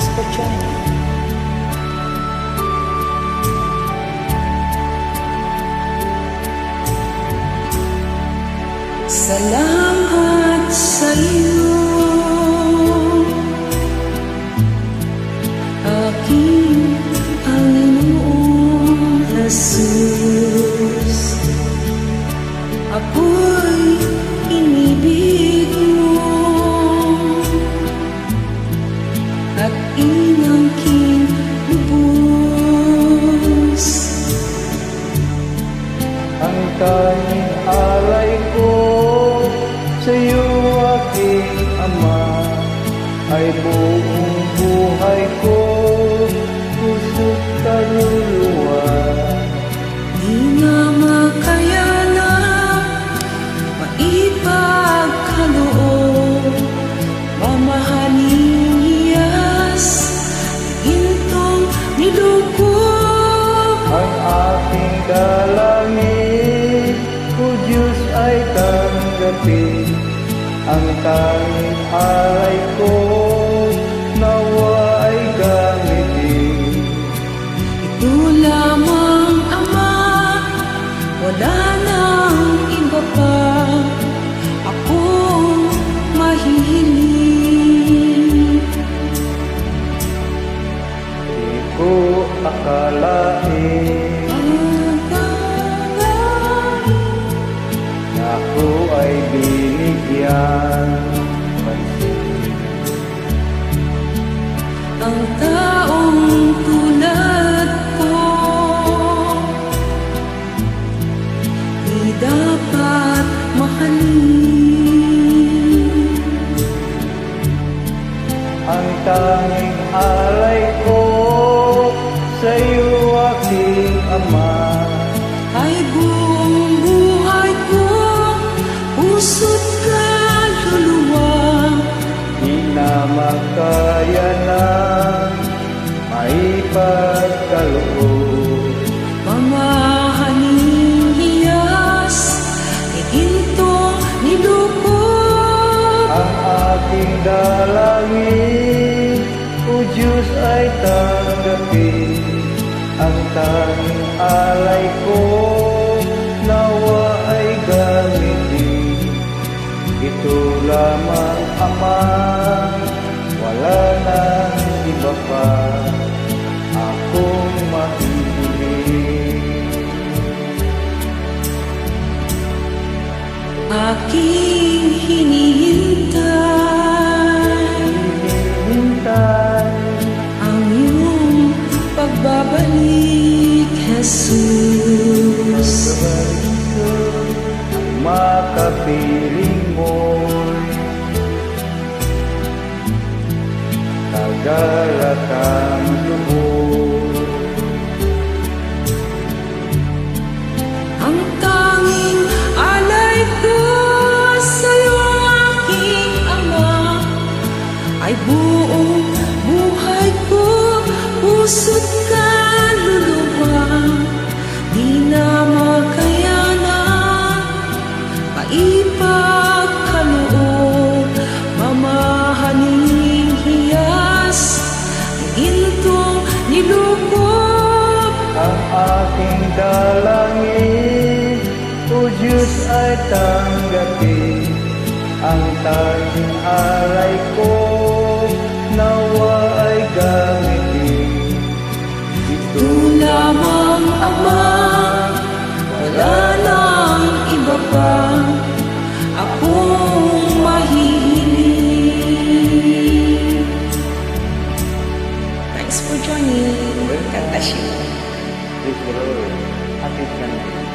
Thanks for joining. Salamat sa iyo, aking Panginoong Jesus. Ako'y inibig mo at inangkin lubos. Ang tanging alay ko sa'yo, aking Ama, ay buong buhay ko, puso't kaluluwa. Di na makayanan maipagkaloob, mamahaling hiyas, gintong nilugod. Ang aking dalangin, O Diyos, ay tanggapin. Ang tanging alay ko, nawa ay gamitin. Ito lamang, Ama, wala nang iba pa akong mahihiling. Di ko akalain na ako ay binigyan pansin. Ang taong tulad ko di dapat mahalin. Ang tanging alay ko sa'yo, aking Ama, Ay buong buhay ko, puso't kaluluwa. di na makayanan maipagkaloob. Mamahaling hiyas, igintong nilukod. Ang aking dalangin, O Diyos, ay tanggapin. Ang tanging alay ko, nawa ay gamitin. Ito lamang, Ama, wala nang iba pa akong mahihiling. Aking hinihintay Hinihintay ang iyong pagbabalik, Jesus. ang makapiling mo'y kagalakang lubos. Ang tanging alay ko sa'yo, aking Ama, ay buong buhay ko, puso't kaluluwa. Di na makayanan maipagkaloob, mamahaling hiyas, gintong nilugod. Ang aking dalangin, O Diyos, ay tanggapin. Ang tanging alay ko, nawa ay gamitin. Ito Lamang, Ama, wala nang iba pa akong mahihiling. Thanks for joining. God bless you. Please, brother, happy Sunday.